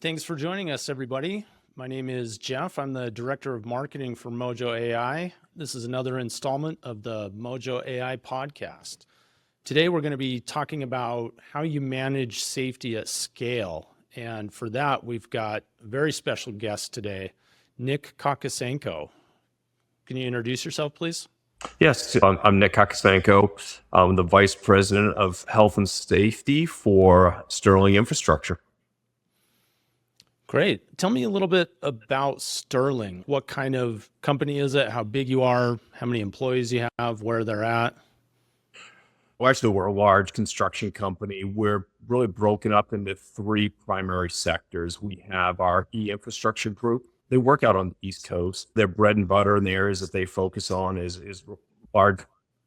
Thanks for joining us, everybody. My name is Jeff. I'm the Director of Marketing for Mojo AI. This is another installment of the Mojo AI podcast. Today, we're going to be talking about how you manage safety at scale. And for that, we've got a very special guest today, Nick Kakasenko. Can you introduce yourself, please? Yes, I'm Nick Kakasenko. I'm the Vice President of Health and Safety for Sterling Infrastructure. Great. Tell me a little bit about Sterling. What kind of company is it? How big you are? How many employees you have? Where they're at? Well, actually, we're a large construction company. We're really broken up into three primary sectors. We have our e-infrastructure group. They work out on the East Coast. Their bread and butter in the areas that they focus on is large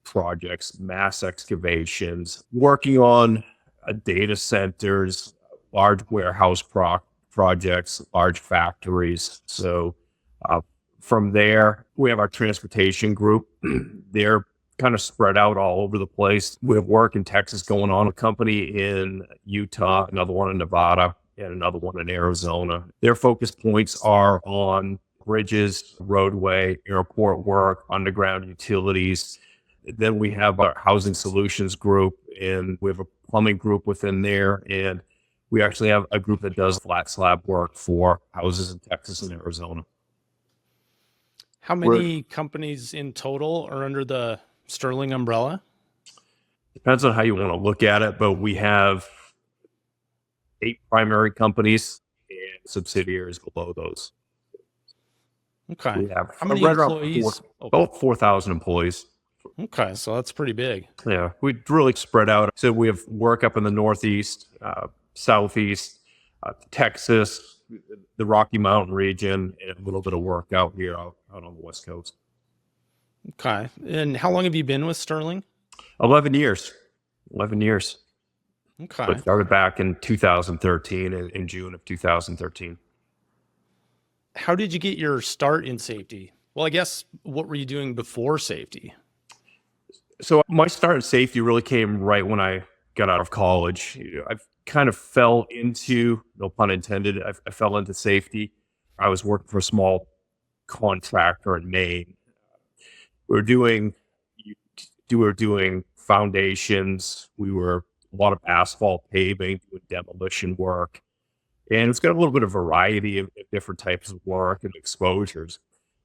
projects, mass excavations, working on data centers, large warehouse projects, large factories. So from there, we have our transportation group. They're kind of spread out all over the place. We have work in Texas going on, a company in Utah, another one in Nevada, and another one in Arizona. Their focus points are on bridges, roadway, airport work, underground utilities. Then we have our housing solutions group, and we have a plumbing group within there. And we actually have a group that does flat slab work for houses in Texas and Arizona. How many companies in total are under the Sterling umbrella? Depends on how you want to look at it, but we have 8 primary companies and subsidiaries below those. Okay. We have how many employees? About 4,000 employees. Okay, so that's pretty big. Yeah, we really spread out. So we have work up in the Northeast, Southeast, Texas, the Rocky Mountain region, and a little bit of work out here out on the West Coast. Okay. And how long have you been with Sterling? 11 years. 11 years. Okay. So I started back in 2013, in June of 2013. How did you get your start in safety? Well, I guess, what were you doing before safety? So my start in safety really came right when I got out of college. I kind of fell into, no pun intended, I fell into safety. I was working for a small contractor in Maine. We were doing foundations. We were a lot of asphalt paving, doing demolition work. And it's got a little bit of variety of different types of work and exposures.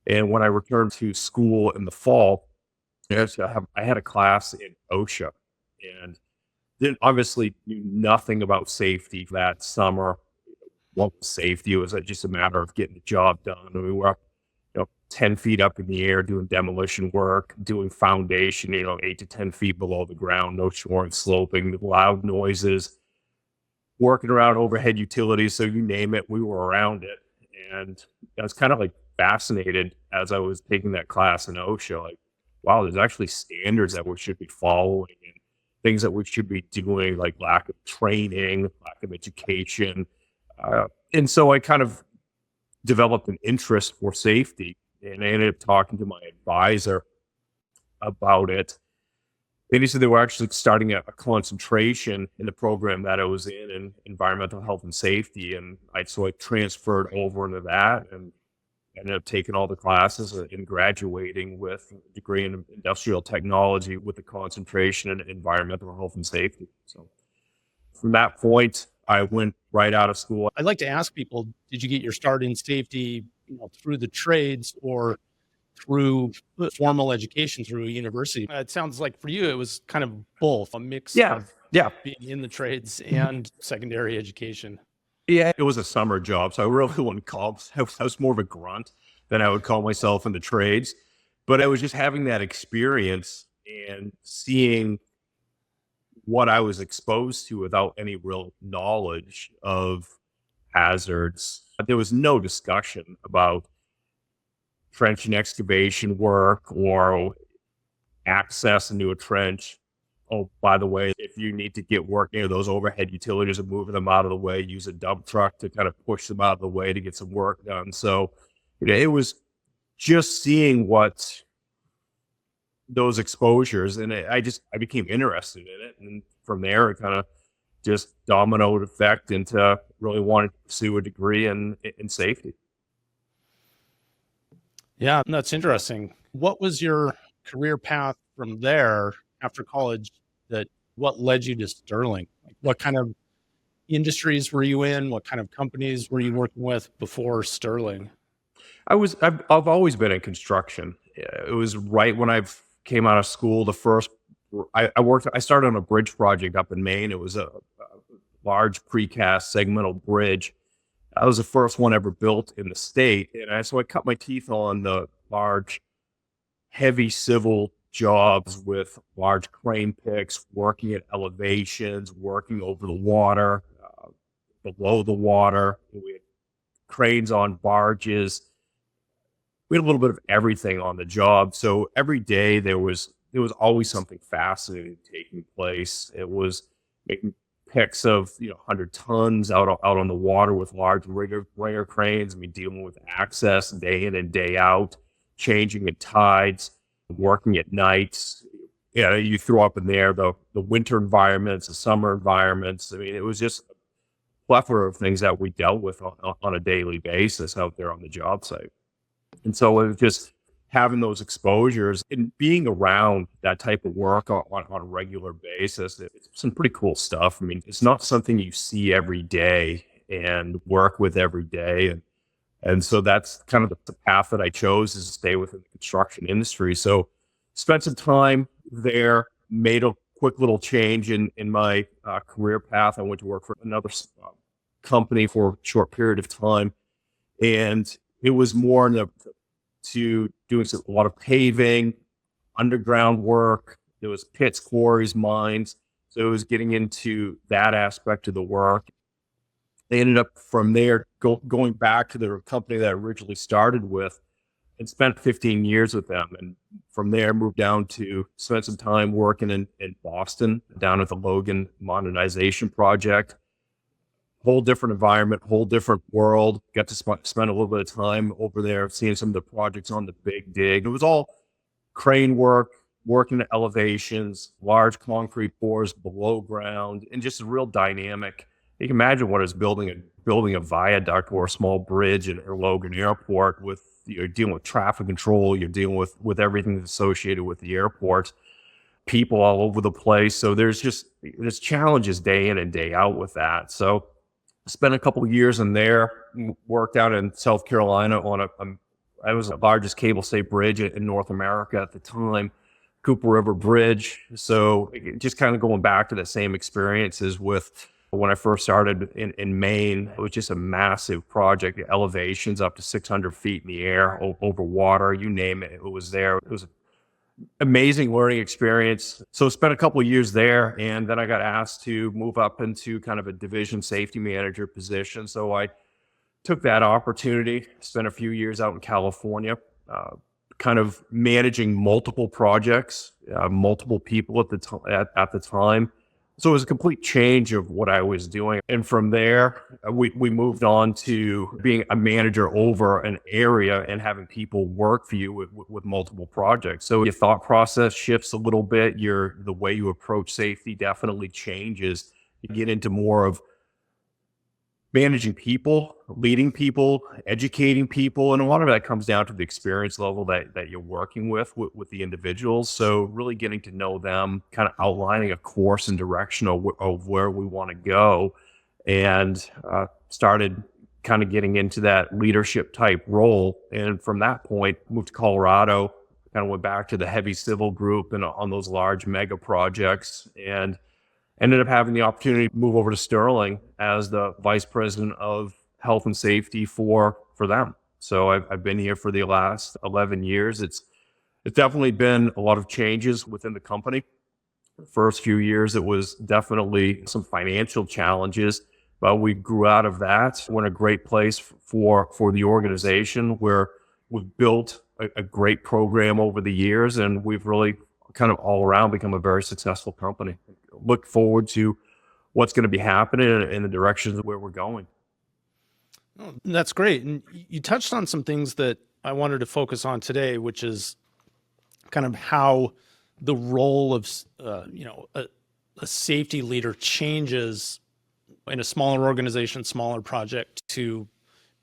And when I returned to school in the fall, I had a class in OSHA, and then obviously knew nothing about safety that summer. What was safety? It was just a matter of getting the job done. And we were up, 10 feet up in the air doing demolition work, doing foundation, 8 to 10 feet below the ground, no shoring, sloping, loud noises, working around overhead utilities. So you name it, we were around it. And I was kind of like fascinated as I was taking that class in OSHA, like, wow, there's actually standards that we should be following and things that we should be doing, like lack of training, lack of education. And so I kind of developed an interest for safety, and I ended up talking to my advisor about it. And he said they were actually starting a concentration in the program that I was in environmental health and safety. And so I transferred over into that and ended up taking all the classes and graduating with a degree in industrial technology with a concentration in environmental health and safety. So from that point, I went right out of school. I'd like to ask people, did you get your start in safety through the trades or through formal education through a university? It sounds like for you, it was kind of both, a mix of being in the trades and secondary education. Yeah, it was a summer job, so I really wouldn't call it. I was more of a grunt than I would call myself in the trades. But I was just having that experience and seeing what I was exposed to without any real knowledge of hazards. There was no discussion about trench and excavation work or access into a trench. Oh, by the way, if you need to get work near those overhead utilities and moving them out of the way, use a dump truck to kind of push them out of the way to get some work done. So it was just seeing what those exposures, and I became interested in it. And from there, it kind of just dominoed effect into really wanting to pursue a degree in safety. Yeah, that's interesting. What was your career path from there after college that what led you to Sterling? Like what kind of industries were you in? What kind of companies were you working with before Sterling? I've always been in construction. It was right when I came out of school. I started on a bridge project up in Maine. It was a large precast segmental bridge. I was the first one ever built in the state, and so I cut my teeth on the large, heavy civil jobs with large crane picks, working at elevations, working over the water, below the water. We had cranes on barges. We had a little bit of everything on the job. So every day there was always something fascinating taking place. It was making picks of 100 tons out on the water with large ringer cranes. I mean, dealing with access day in and day out, changing at tides, working at nights. You throw up in there the winter environments, the summer environments. I mean, it was just a plethora of things that we dealt with on a daily basis out there on the job site. And so it was just having those exposures and being around that type of work on a regular basis. It's some pretty cool stuff. I mean, it's not something you see every day and work with every day. And so that's kind of the path that I chose, is to stay within the construction industry. So spent some time there, made a quick little change in my career path. I went to work for another company for a short period of time. And it was more to doing a lot of paving, underground work. There was pits, quarries, mines. So it was getting into that aspect of the work. They ended up from there going back to the company that I originally started with, and spent 15 years with them. And from there, moved down to spend some time working in Boston, down at the Logan Modernization Project. Whole different environment, whole different world. Got to spend a little bit of time over there seeing some of the projects on the Big Dig. It was all crane work, working at elevations, large concrete pours below ground, and just a real dynamic. You can imagine what is building a viaduct or a small bridge at Logan Airport. You're dealing with traffic control, you're dealing with everything that's associated with the airport, people all over the place. So there's challenges day in and day out with that. So spent a couple of years in there, worked out in South Carolina on I was the largest cable stay bridge in North America at the time, Cooper River Bridge. So just kind of going back to the same experiences with when I first started in Maine. It was just a massive project, elevations up to 600 feet in the air, over water, you name it, it was there. It was amazing learning experience. So spent a couple of years there, and then I got asked to move up into kind of a division safety manager position. So I took that opportunity, spent a few years out in California, kind of managing multiple projects, multiple people at the time. So it was a complete change of what I was doing. And from there, we moved on to being a manager over an area and having people work for you with multiple projects. So your thought process shifts a little bit. The way you approach safety definitely changes. You get into more of managing people, leading people, educating people. And a lot of that comes down to the experience level that you're working with the individuals. So really getting to know them, kind of outlining a course and direction of where we want to go, and started kind of getting into that leadership type role. And from that point, moved to Colorado, kind of went back to the heavy civil group and on those large mega projects, and ended up having the opportunity to move over to Sterling as the vice president of health and safety for them. So I've been here for the last 11 years. It's definitely been a lot of changes within the company. The first few years, it was definitely some financial challenges, but we grew out of that. We're in a great place for the organization, where we've built a great program over the years, and we've really kind of all around become a very successful company. Look forward to what's going to be happening in the directions where we're going. Oh, that's great. And you touched on some things that I wanted to focus on today, which is kind of how the role of, a a safety leader changes in a smaller organization, smaller project to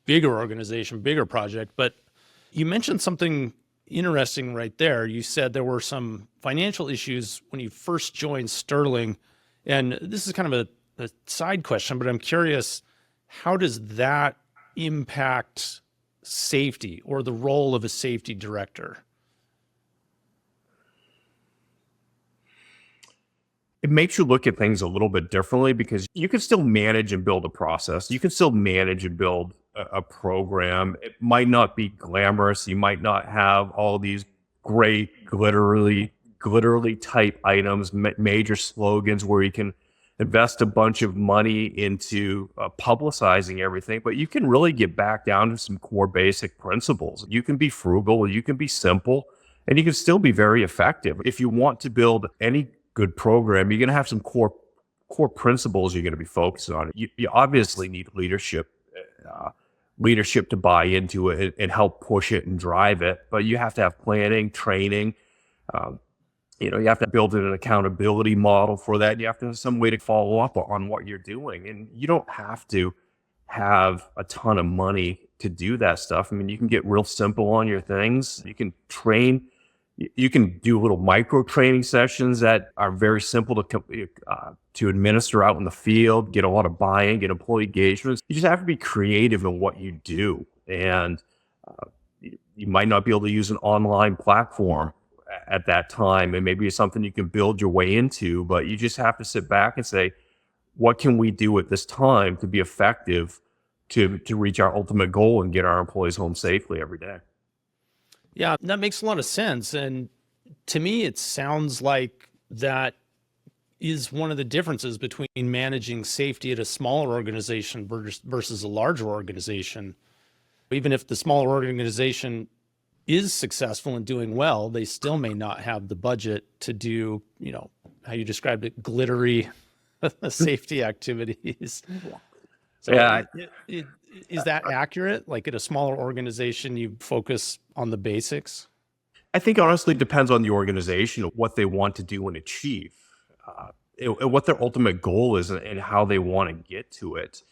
bigger organization, bigger project. But you mentioned something interesting right there. You said there were some financial issues when you first joined Sterling. And this is kind of a side question, but I'm curious, how does that impact safety or the role of a safety director? It makes you look at things a little bit differently because you can still manage and build a process. You can still manage and build a program. It might not be glamorous. You might not have all these great glitterly type items, major slogans where you can invest a bunch of money into publicizing everything, but you can really get back down to some core basic principles. You can be frugal, you can be simple, and you can still be very effective. If you want to build any good program, you're going to have some core principles you're going to be focused on. You obviously need leadership to buy into it and help push it and drive it, but you have to have planning, training. You have to build an accountability model for that. You have to have some way to follow up on what you're doing, and you don't have to have a ton of money to do that stuff. I mean, you can get real simple on your things. You can train. You can do little micro training sessions that are very simple to administer out in the field, get a lot of buy-in, get employee engagement. You just have to be creative in what you do. And you might not be able to use an online platform at that time. And maybe it's something you can build your way into, but you just have to sit back and say, what can we do at this time to be effective to reach our ultimate goal and get our employees home safely every day? Yeah, that makes a lot of sense. And to me, it sounds like that is one of the differences between managing safety at a smaller organization versus a larger organization. Even if the smaller organization is successful and doing well, they still may not have the budget to do, how you described it, glittery safety activities. So Yeah. is that accurate? Like at a smaller organization, you focus on the basics? I think honestly it depends on the organization, what they want to do and achieve, and what their ultimate goal is and how they want to get to it.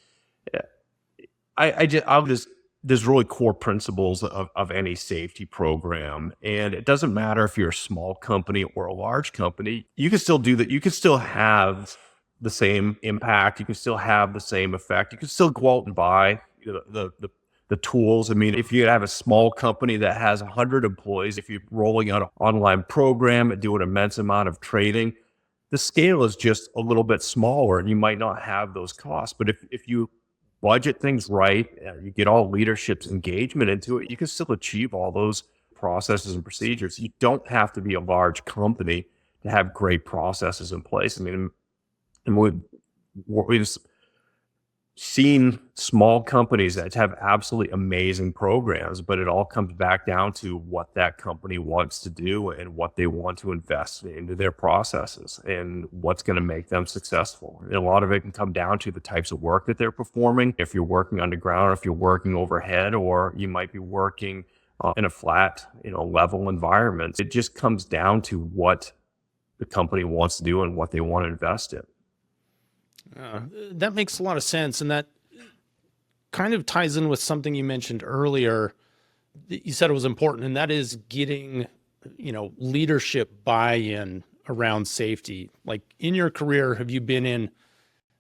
There's really core principles of any safety program. And it doesn't matter if you're a small company or a large company, you can still do that. You can still have the same impact. You can still have the same effect. You can still go out and buy the tools. I mean, if you have a small company that has 100 employees, if you're rolling out an online program and do an immense amount of training, the scale is just a little bit smaller and you might not have those costs. But if you budget things right, you get all leadership's engagement into it, you can still achieve all those processes and procedures. You don't have to be a large company to have great processes in place. I mean, and we've seen small companies that have absolutely amazing programs, but it all comes back down to what that company wants to do and what they want to invest into their processes and what's going to make them successful. And a lot of it can come down to the types of work that they're performing. If you're working underground, or if you're working overhead, or you might be working in a flat, level environment. It just comes down to what the company wants to do and what they want to invest in. That makes a lot of sense. And that kind of ties in with something you mentioned earlier. You said it was important, and that is getting, leadership buy-in around safety. Like in your career, have you been in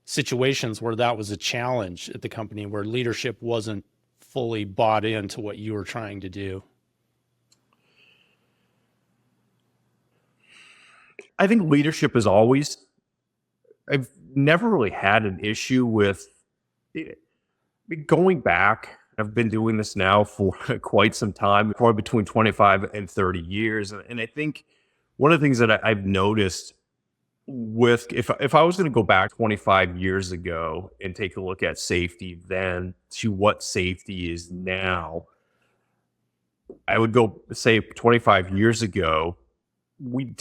situations where that was a challenge at the company, where leadership wasn't fully bought into what you were trying to do? I think leadership is always, I've never really had an issue with going back. I've been doing this now for quite some time, probably between 25 and 30 years. And I think one of the things that I've noticed with, if I was going to go back 25 years ago and take a look at safety then to what safety is now, I would go say 25 years ago, we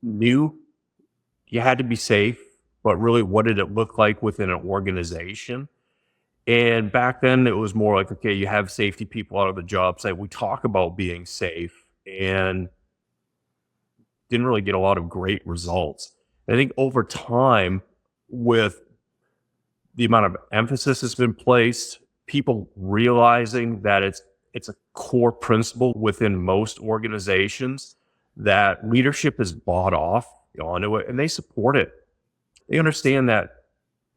knew you had to be safe, but really what did it look like within an organization? And back then it was more like, okay, you have safety people out of the job site. We talk about being safe and didn't really get a lot of great results. I think over time, with the amount of emphasis that's been placed, people realizing that it's a core principle within most organizations that leadership is bought off onto it, and they support it. They understand that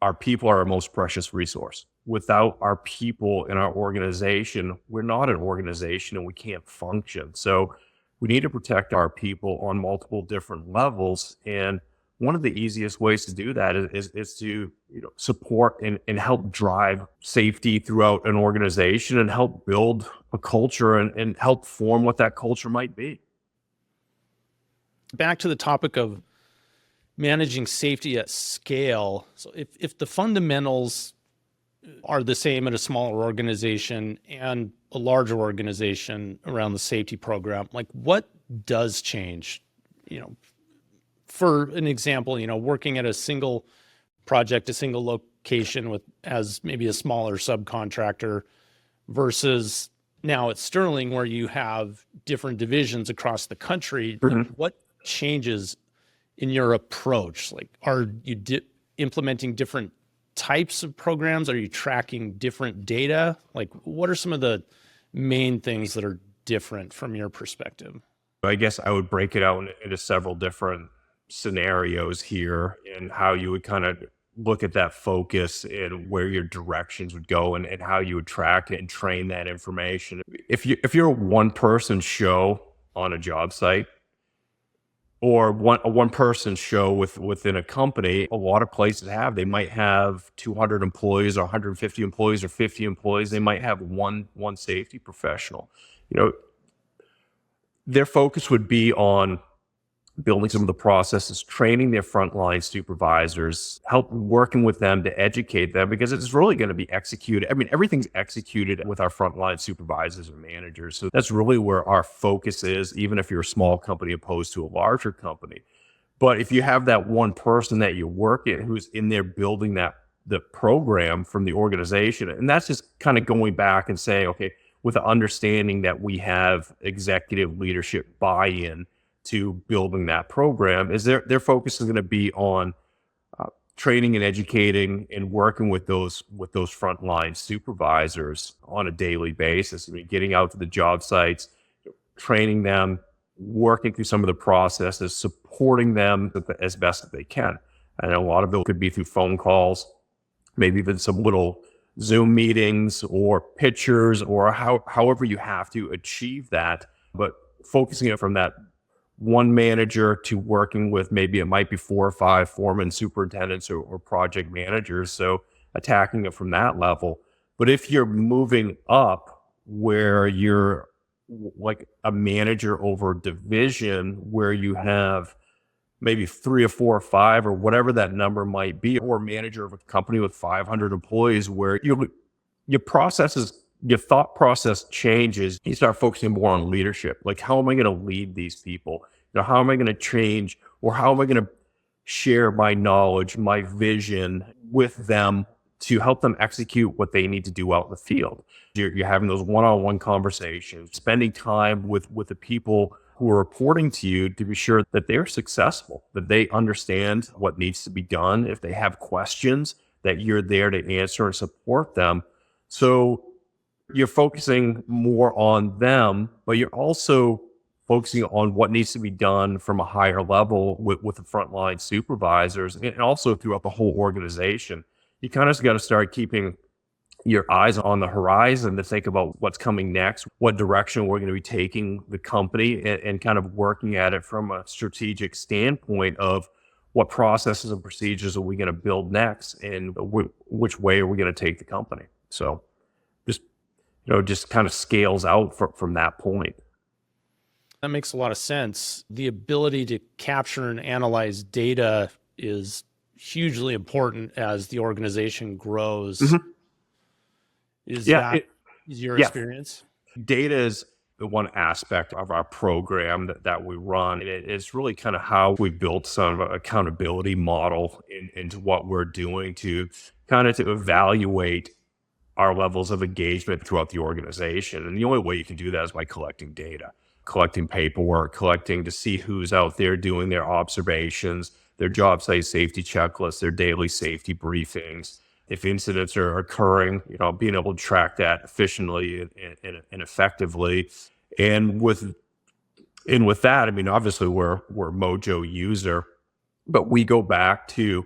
our people are our most precious resource. Without our people in our organization, we're not an organization and we can't function. So we need to protect our people on multiple different levels. And one of the easiest ways to do that is to support and help drive safety throughout an organization and help build a culture and help form what that culture might be. Back to the topic of managing safety at scale. So if the fundamentals are the same at a smaller organization and a larger organization around the safety program, like what does change? For an example, working at a single project, a single location with as maybe a smaller subcontractor versus now at Sterling where you have different divisions across the country. Like, what changes in your approach? Like, are you implementing different types of programs? Are you tracking different data? Like, what are some of the main things that are different from your perspective? I guess I would break it out into several different scenarios here and how you would kind of look at that focus and where your directions would go and how you would track it and train that information. If you're a one-person show on a job site, or a one-person show within a company, a lot of places they might have 200 employees or 150 employees or 50 employees. They might have one safety professional. Their focus would be on building some of the processes, training their frontline supervisors, help working with them to educate them, because it's really going to be executed. I mean, everything's executed with our frontline supervisors and managers. So that's really where our focus is, even if you're a small company opposed to a larger company. But if you have that one person that you work in who's in there building the program from the organization, and that's just kind of going back and saying, okay, with the understanding that we have executive leadership buy-in to building that program, is their focus is going to be on training and educating and working with those frontline supervisors on a daily basis. I mean, getting out to the job sites, training them, working through some of the processes, supporting them as best as they can. And a lot of it could be through phone calls, maybe even some little Zoom meetings or pictures, or however you have to achieve that, but focusing it from that one manager to working with, maybe it might be 4 or 5 foremen, superintendents, or project managers. So attacking it from that level. But if you're moving up where you're like a manager over division, where you have maybe 3 or 4 or 5 or whatever that number might be, or manager of a company with 500 employees, where your processes, your thought process changes. You start focusing more on leadership. Like, how am I going to lead these people? How am I going to change, or how am I going to share my knowledge, my vision with them to help them execute what they need to do out in the field? You're having those one-on-one conversations, spending time with the people who are reporting to you to be sure that they're successful, that they understand what needs to be done. If they have questions, that you're there to answer and support them. So you're focusing more on them, but you're also focusing on what needs to be done from a higher level with the frontline supervisors, and also throughout the whole organization. You kind of got to start keeping your eyes on the horizon to think about what's coming next, what direction we're going to be taking the company, and kind of working at it from a strategic standpoint of what processes and procedures are we going to build next, and which way are we going to take the company. So just kind of scales out from that point. That makes a lot of sense. The ability to capture and analyze data is hugely important as the organization grows. Mm-hmm. Is your experience? Data is the one aspect of our program that we run. It's really kind of how we built some accountability model into what we're doing to evaluate our levels of engagement throughout the organization. And the only way you can do that is by collecting data, collecting paperwork, collecting to see who's out there doing their observations, their job site safety checklists, their daily safety briefings. If incidents are occurring, being able to track that efficiently and effectively. And with that, I mean, obviously we're a Mojo user, but we go back to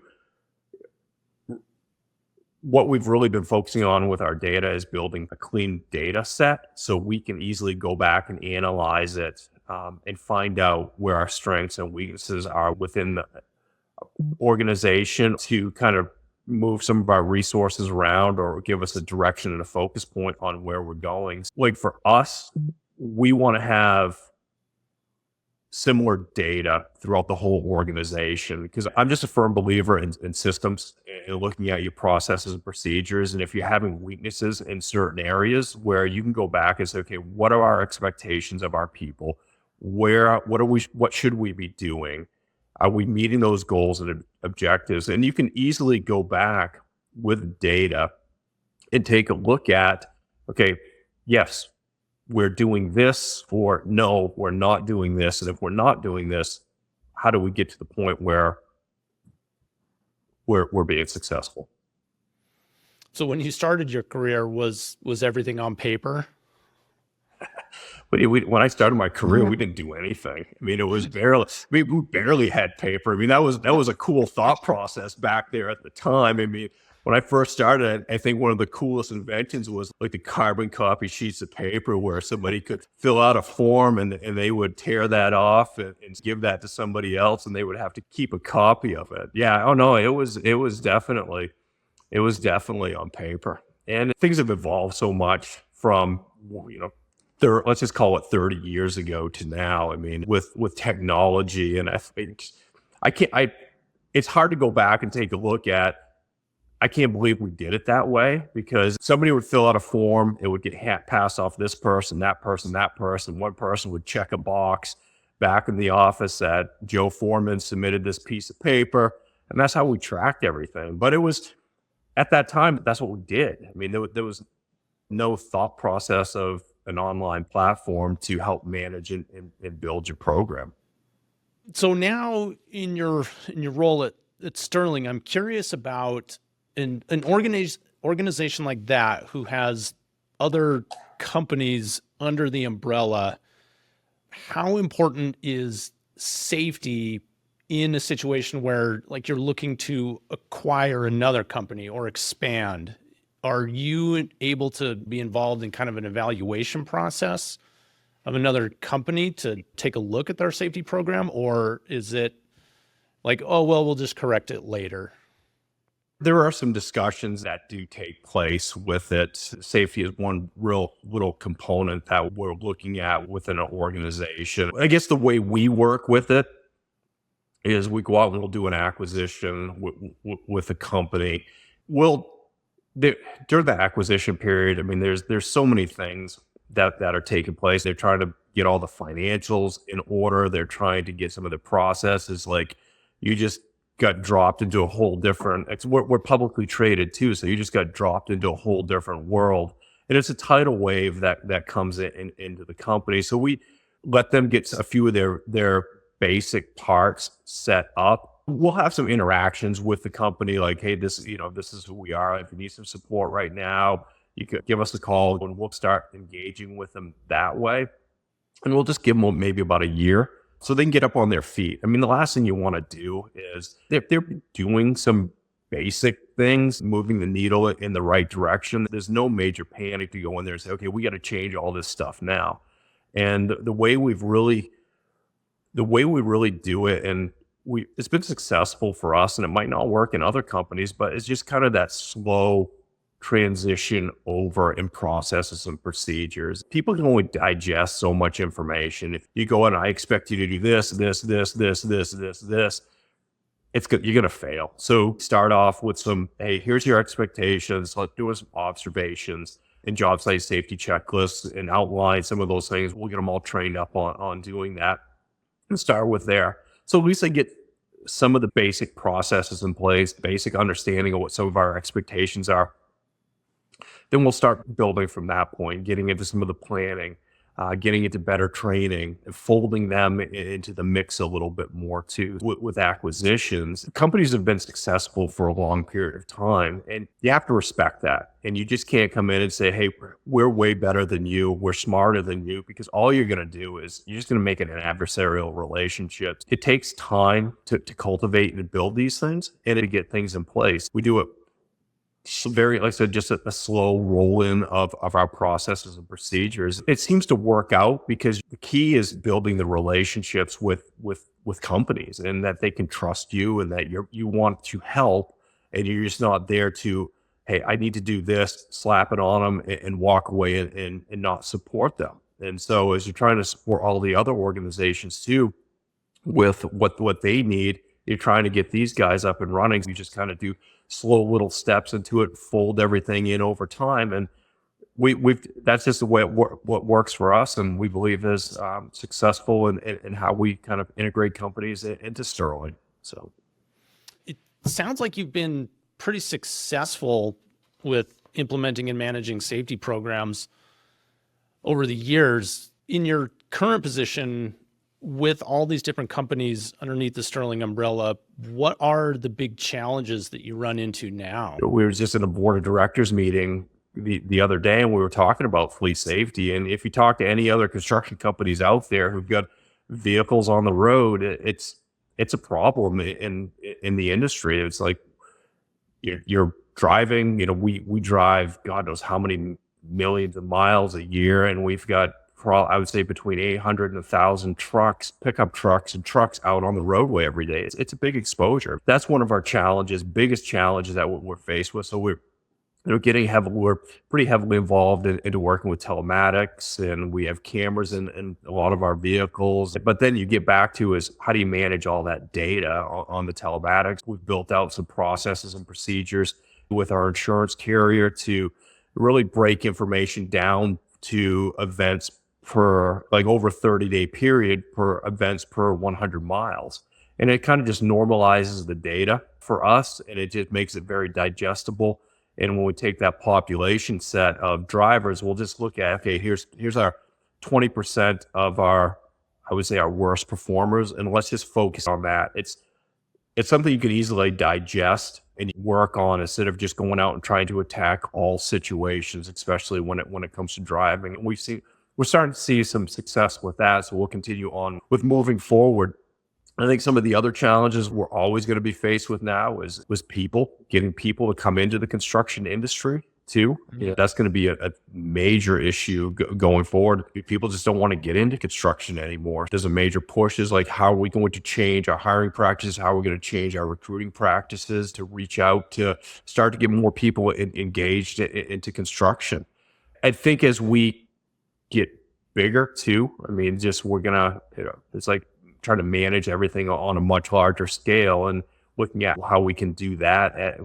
what we've really been focusing on with our data is building a clean data set so we can easily go back and analyze it and find out where our strengths and weaknesses are within the organization to kind of move some of our resources around or give us a direction and a focus point on where we're going. Like for us, we want to have similar data throughout the whole organization, because I'm just a firm believer in systems and looking at your processes and procedures. And if you're having weaknesses in certain areas where you can go back and say, okay, what are our expectations of our people? What should we be doing? Are we meeting those goals and objectives? And you can easily go back with data and take a look at, okay, yes, we're doing this, or no, we're not doing this. And if we're not doing this, how do we get to the point where we're being successful? So when you started your career, was everything on paper? But when I started my career, we didn't do anything. I mean, it was we barely had paper. I mean, that was a cool thought process back there at the time. I mean, when I first started, I think one of the coolest inventions was like the carbon copy sheets of paper where somebody could fill out a form and they would tear that off and give that to somebody else, and they would have to keep a copy of it. Yeah, oh no, it was definitely on paper. And things have evolved so much from, let's just call it 30 years ago to now. I mean, with technology, and I think it's hard to go back and take a look at. I can't believe we did it that way, because somebody would fill out a form, it would get passed off this person, that person, that person. One person would check a box back in the office that Joe Foreman submitted this piece of paper, and that's how we tracked everything. But it was, at that time, that's what we did. I mean, there was no thought process of an online platform to help manage and build your program. So now in your role at Sterling, I'm curious about an organization like that who has other companies under the umbrella. How important is safety in a situation where, like, you're looking to acquire another company or expand? Are you able to be involved in kind of an evaluation process of another company to take a look at their safety program? Or is it like, oh, well, we'll just correct it later? There are some discussions that do take place with it. Safety is one real little component that we're looking at within an organization. I guess the way we work with it is we go out and we'll do an acquisition with a company. During the acquisition period, I mean, there's so many things that are taking place. They're trying to get all the financials in order. They're trying to get some of the processes. Like, you just got dropped into a whole different, we're publicly traded too, so you just got dropped into a whole different world. And it's a tidal wave that comes into the company. So we let them get a few of their basic parts set up. We'll have some interactions with the company, like, hey, this is who we are. If you need some support right now, you could give us a call, and we'll start engaging with them that way. And we'll just give them maybe about a year so they can get up on their feet. I mean, the last thing you want to do is, if they're doing some basic things, moving the needle in the right direction, there's no major panic to go in there and say, okay, we got to change all this stuff now. And the way we really do it, and it's been successful for us, and it might not work in other companies, but it's just kind of that slow transition over in processes and procedures. People can only digest so much information. If you go in, I expect you to do this, this, this, this, this, this, this, you're going to fail. So start off with some, hey, here's your expectations. Let's do some observations and job site safety checklists and outline some of those things. We'll get them all trained up on doing that and start with there. So at least they get some of the basic processes in place, basic understanding of what some of our expectations are. Then we'll start building from that point, getting into some of the planning, getting into better training, folding them into the mix a little bit more too. With acquisitions, companies have been successful for a long period of time, and you have to respect that. And you just can't come in and say, hey, we're way better than you, we're smarter than you, because all you're going to do is you're just going to make it an adversarial relationship. It takes time to cultivate and build these things and to get things in place. We do it very, like I said, just a slow roll in of our processes and procedures. It seems to work out because the key is building the relationships with companies, and that they can trust you, and that you want to help, and you're just not there to, hey, I need to do this, slap it on them and walk away and not support them. And so as you're trying to support all the other organizations too with what they need, you're trying to get these guys up and running. You just kind of do slow little steps into it, fold everything in over time. And we've that's just the way what works for us, and we believe is successful in how we kind of integrate companies into Sterling. So it sounds like you've been pretty successful with implementing and managing safety programs over the years. In your current position, with all these different companies underneath the Sterling umbrella, what are the big challenges that you run into now? We were just in a board of directors meeting the other day, and we were talking about fleet safety. And if you talk to any other construction companies out there who've got vehicles on the road, it's a problem in the industry. It's like you're driving, we drive God knows how many millions of miles a year, and we've got, I would say, between 800 and 1,000 trucks, pickup trucks, and trucks out on the roadway every day. It's a big exposure. That's one of our challenges, biggest challenges that we're faced with. So we're we're pretty heavily involved into working with telematics, and we have cameras in a lot of our vehicles. But then you get back to is, how do you manage all that data on the telematics? We've built out some processes and procedures with our insurance carrier to really break information down to events for like over a 30-day period per events per 100 miles. And it kind of just normalizes the data for us, and it just makes it very digestible. And when we take that population set of drivers, we'll just look at, okay, here's our 20% of our, I would say, our worst performers, and let's just focus on that. It's something you can easily digest and work on, instead of just going out and trying to attack all situations, especially when it comes to driving. And we're starting to see some success with that, so we'll continue on with moving forward. I think some of the other challenges we're always going to be faced with now was getting people to come into the construction industry too. That's going to be a major issue going forward. People just don't want to get into construction anymore. There's a major push is like, how are we going to change our hiring practices? How are we going to change our recruiting practices to reach out to start to get more people engaged into construction? I think as we get bigger too, I mean, just we're going to, it's like trying to manage everything on a much larger scale, and looking at how we can do that,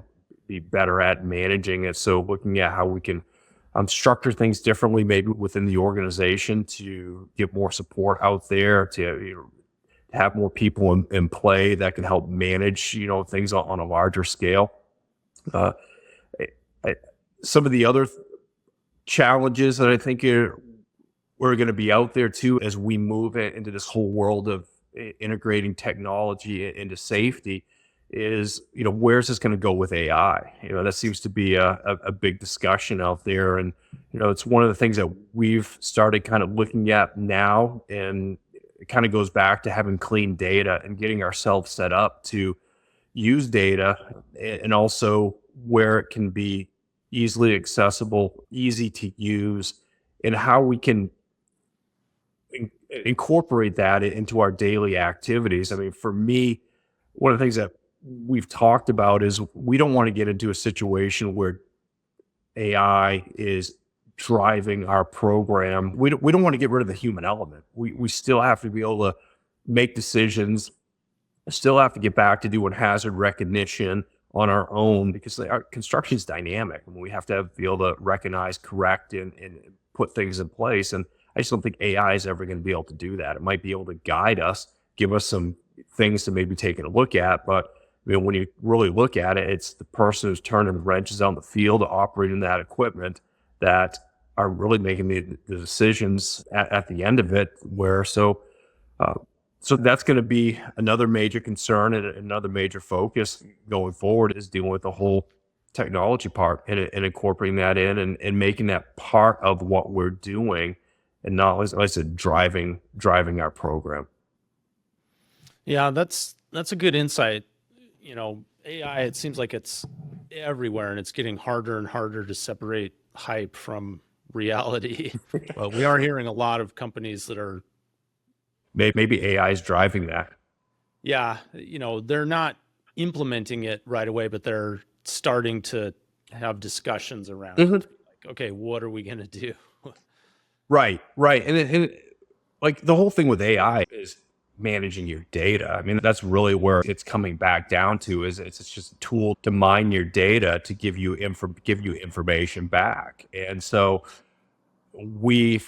be better at managing it. So looking at how we can structure things differently, maybe within the organization, to get more support out there, to have more people in play that can help manage things on a larger scale. Some of the other challenges that I think we're going to be out there too, as we move into this whole world of integrating technology into safety, is where's this going to go with AI? That seems to be a big discussion out there, and it's one of the things that we've started kind of looking at now, and it kind of goes back to having clean data and getting ourselves set up to use data, and also where it can be easily accessible, easy to use, and how we can incorporate that into our daily activities. I mean, for me, one of the things that we've talked about is we don't want to get into a situation where AI is driving our program. We don't want to get rid of the human element. We still have to be able to make decisions, still have to get back to doing hazard recognition on our own, because our construction is dynamic, and we have to be able to recognize, correct, and put things in place. And I just don't think AI is ever going to be able to do that. It might be able to guide us, give us some things to maybe take a look at, but when you really look at it, it's the person who's turning the wrenches on the field, operating that equipment, that are really making the decisions at the end of it. Uh, so that's going to be another major concern and another major focus going forward is dealing with the whole technology part and incorporating that in and making that part of what we're doing and not, as I said, driving our program. Yeah, that's a good insight. AI, it seems like it's everywhere and it's getting harder and harder to separate hype from reality. But we are hearing a lot of companies that are, Maybe AI is driving that. yeah, they're not implementing it right away, but they're starting to have discussions around it. Like, okay, what are we going to do? Right. And like the whole thing with AI is managing your data. I mean, that's really where it's coming back down to is it's just a tool to mine your data to give you information back. And so we're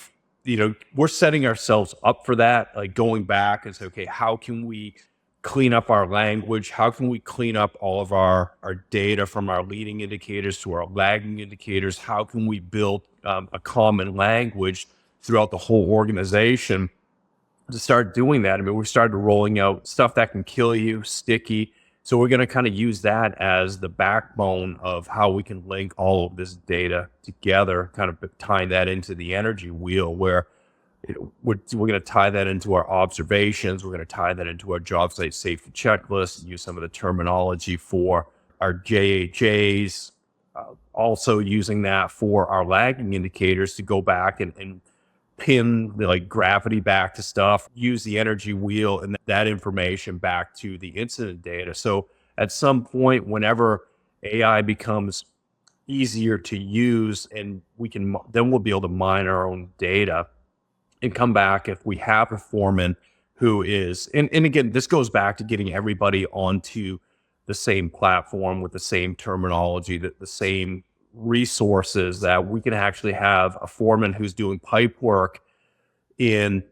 setting ourselves up for that, like going back and say, okay, how can we clean up our language? How can we clean up all of our data from our leading indicators to our lagging indicators? How can we build a common language throughout the whole organization to start doing that? I mean, we started rolling out stuff that can kill you, sticky. So we're going to kind of use that as the backbone of how we can link all of this data together, kind of tying that into the energy wheel where we're going to tie that into our observations. We're going to tie that into our job site safety checklist, use some of the terminology for our JHAs, also using that for our lagging indicators to go back and pin the gravity back to stuff, use the energy wheel and that information back to the incident data. So at some point, whenever AI becomes easier to use and then we'll be able to mine our own data and come back if we have a foreman who is, and again, this goes back to getting everybody onto the same platform with the same terminology, the same resources, that we can actually have a foreman who's doing pipe work in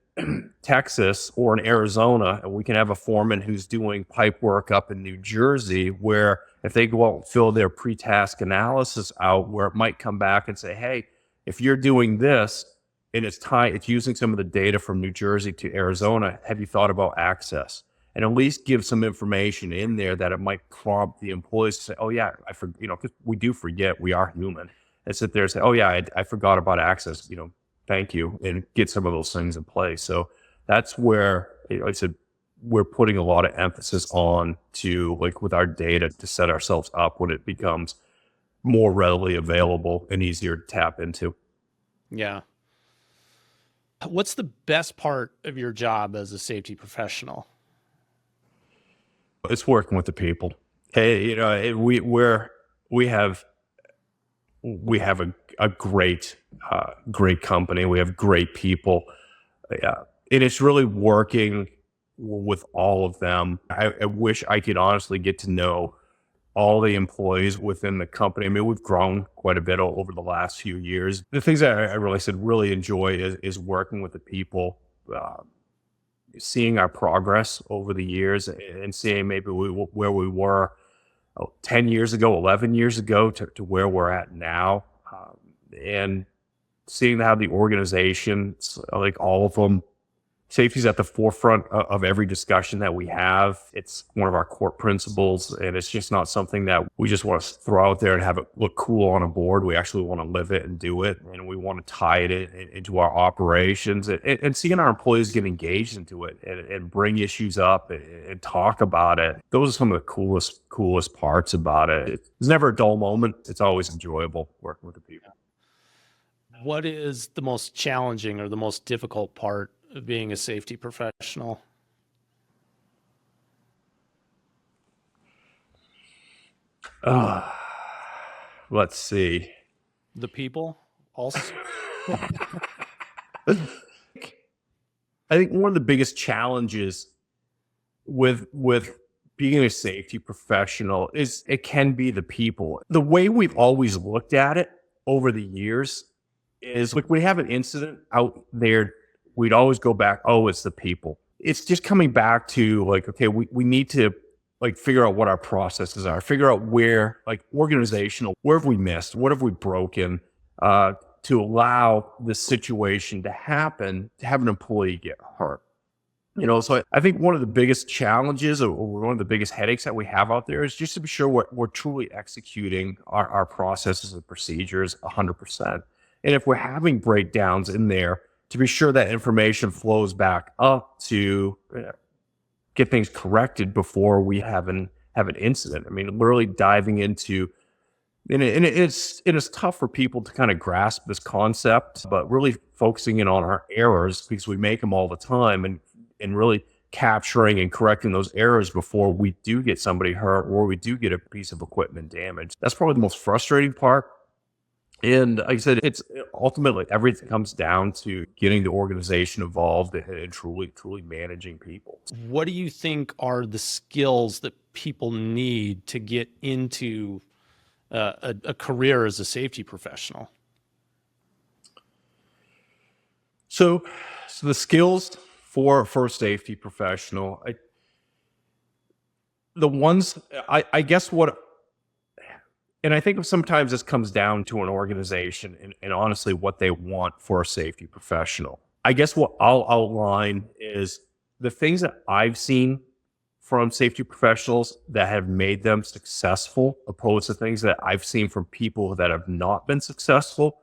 Texas or in Arizona, and we can have a foreman who's doing pipe work up in New Jersey, where if they go out and fill their pre-task analysis out, where it might come back and say, hey, if you're doing this and it's using some of the data from New Jersey to Arizona, have you thought about access? And at least give some information in there that it might prompt the employees to say, oh yeah, because we do forget, we are human, and sit there and say, oh yeah, I forgot about access, thank you, and get some of those things in place. So that's where, I said, we're putting a lot of emphasis on to, with our data, to set ourselves up when it becomes more readily available and easier to tap into. Yeah. What's the best part of your job as a safety professional? It's working with the people. Hey, we have a great company. We have great people. Yeah, and it's really working with all of them. I wish I could honestly get to know all the employees within the company. I mean, we've grown quite a bit over the last few years. The things that I really enjoy is working with the people, seeing our progress over the years and seeing maybe where we were 10 years ago, 11 years ago to where we're at now. And seeing how the organization, like all of them, safety is at the forefront of every discussion that we have. It's one of our core principles, and it's just not something that we just want to throw out there and have it look cool on a board. We actually want to live it and do it, and we want to tie it into our operations and seeing our employees get engaged into it and bring issues up and talk about it. Those are some of the coolest parts about it. It's never a dull moment. It's always enjoyable working with the people. What is the most challenging or the most difficult part of being a safety professional? Let's see. The people also? I think one of the biggest challenges with being a safety professional is it can be the people. The way we've always looked at it over the years is we have an incident out there, we'd always go back, oh, it's the people. It's just coming back to okay, we need to figure out what our processes are, figure out where, organizational, where have we missed? What have we broken? to allow this situation to happen, to have an employee get hurt. So I think one of the biggest challenges or one of the biggest headaches that we have out there is just to be sure we're truly executing our processes and procedures 100%. And if we're having breakdowns in there, to be sure that information flows back up to get things corrected before we have an incident. I mean, literally diving into, and it's tough for people to kind of grasp this concept, but really focusing in on our errors because we make them all the time, and really capturing and correcting those errors before we do get somebody hurt or we do get a piece of equipment damaged. That's probably the most frustrating part. And like I said, it's ultimately everything comes down to getting the organization involved and truly managing people. What do you think are the skills that people need to get into a career as a safety professional? So the skills for a safety professional, I guess and I think sometimes this comes down to an organization and honestly what they want for a safety professional. I guess what I'll outline is the things that I've seen from safety professionals that have made them successful, opposed to things that I've seen from people that have not been successful,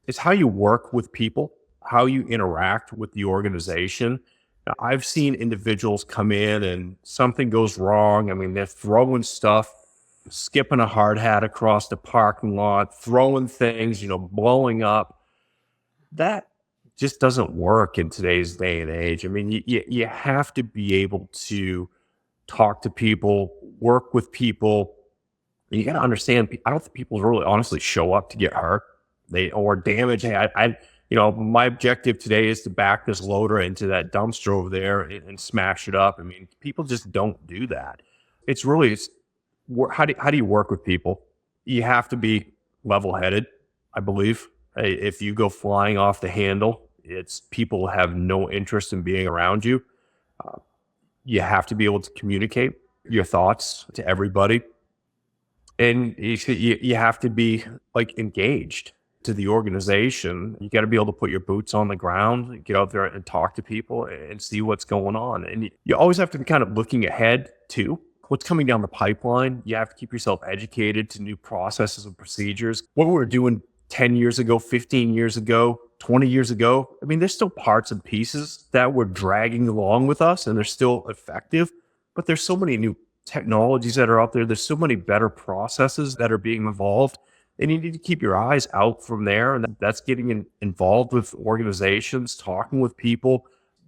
is how you work with people, how you interact with the organization. Now, I've seen individuals come in and something goes wrong. I mean, they're throwing stuff, skipping a hard hat across the parking lot, throwing things, blowing up. That just doesn't work in today's day and age. I mean, you have to be able to talk to people, work with people. You got to understand, I don't think people really honestly show up to get hurt or damaged. Hey, my objective today is to back this loader into that dumpster over there and smash it up. I mean, people just don't do that. It's how do you work with people? You have to be level-headed, I believe. If you go flying off the handle, people have no interest in being around you. You have to be able to communicate your thoughts to everybody. And you have to be engaged to the organization. You got to be able to put your boots on the ground, get out there and talk to people and see what's going on. And you always have to be kind of looking ahead too. What's coming down the pipeline? You have to keep yourself educated to new processes and procedures. What we were doing 10 years ago, 15 years ago, 20 years ago, I mean, there's still parts and pieces that we're dragging along with us and they're still effective, but there's so many new technologies that are out there. There's so many better processes that are being evolved. And you need to keep your eyes out from there. And that's getting involved with organizations, talking with people,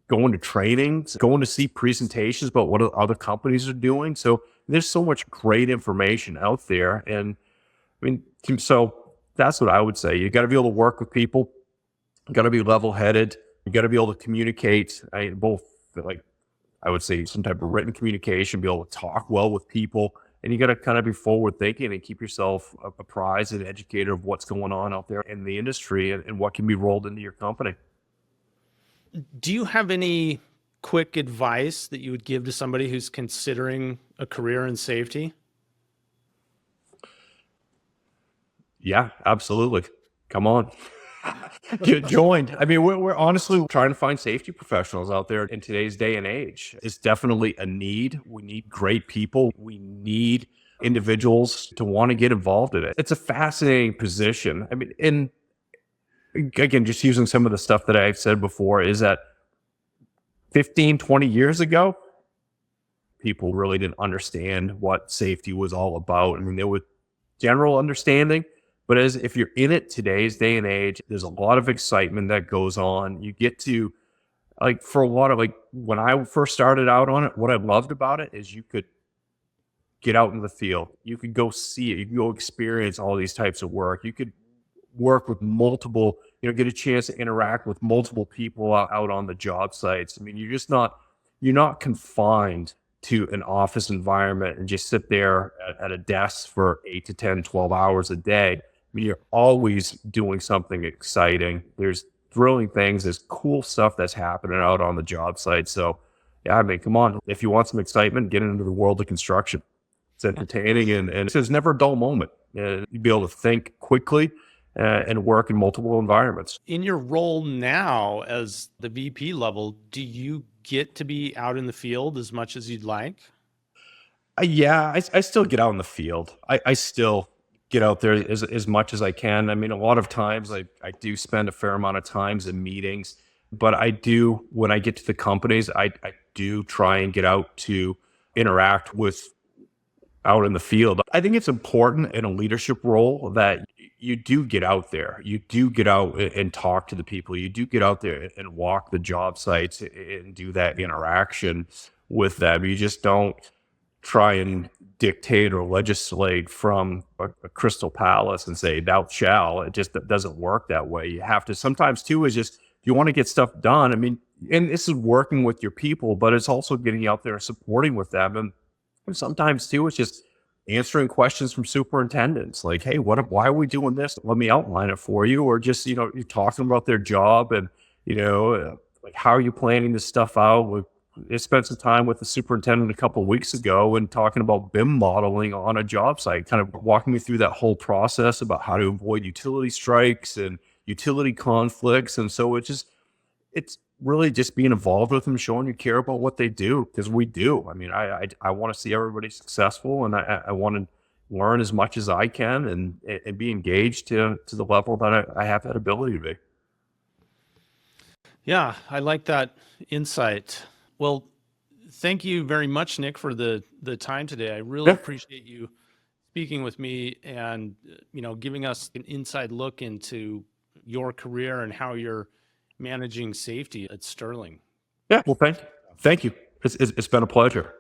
going to trainings, going to see presentations about what other companies are doing. So there's so much great information out there. And I mean, so that's what I would say. You got to be able to work with people. You got to be level-headed. You got to be able to communicate, both I would say some type of written communication, be able to talk well with people. And you got to kind of be forward thinking and keep yourself apprised and educated of what's going on out there in the industry and what can be rolled into your company. Do you have any quick advice that you would give to somebody who's considering a career in safety? Yeah, absolutely. Come on. Get joined. I mean, we're honestly trying to find safety professionals out there in today's day and age. It's definitely a need. We need great people. We need individuals to want to get involved in it. It's a fascinating position. I mean, and again, just using some of the stuff that I've said before, is that 15, 20 years ago, people really didn't understand what safety was all about. I mean, there was general understanding, but if you're in it today's day and age, there's a lot of excitement that goes on. You get to, for a lot of, when I first started out on it, what I loved about it is you could get out in the field. You could go see it. You could go experience all these types of work. You could work with multiple, get a chance to interact with multiple people out on the job sites. I mean, you're not confined to an office environment and just sit there at a desk for 8 to 10, 12 hours a day. I mean, you're always doing something exciting. There's thrilling things. There's cool stuff that's happening out on the job site. So yeah, I mean, come on. If you want some excitement, get into the world of construction. It's entertaining and there's never a dull moment. You'd be able to think quickly and work in multiple environments. In your role now as the VP level, do you get to be out in the field as much as you'd like? Yeah, I still get out in the field. I still get out there as much as I can. I mean, a lot of times I do spend a fair amount of times in meetings, but I do, when I get to the companies, I do try and get out to interact with out in the field. I think it's important in a leadership role that you do get out there. You do get out and talk to the people. You do get out there and walk the job sites and do that interaction with them. You just don't try and dictate or legislate from a crystal palace and say thou shall. It just doesn't work that way. You have to sometimes too is just, if you want to get stuff done, I mean, and this is working with your people, but it's also getting out there and supporting with them. And sometimes too it's just answering questions from superintendents like, hey, why are we doing this? Let me outline it for you. Or just, you're talking about their job and, like, how are you planning this stuff out? I spent some time with the superintendent a couple of weeks ago and talking about BIM modeling on a job site, kind of walking me through that whole process about how to avoid utility strikes and utility conflicts. And so it's really just being involved with them, showing you care about what they do, because we do. I mean, I want to see everybody successful, and I want to learn as much as I can and be engaged to the level that I have that ability to be. Yeah, I like that insight. Well, thank you very much, Nick, for the time today. I really Yeah. appreciate you speaking with me and giving us an inside look into your career and how you're managing safety at Sterling. Yeah. Well, thank you. It's been a pleasure.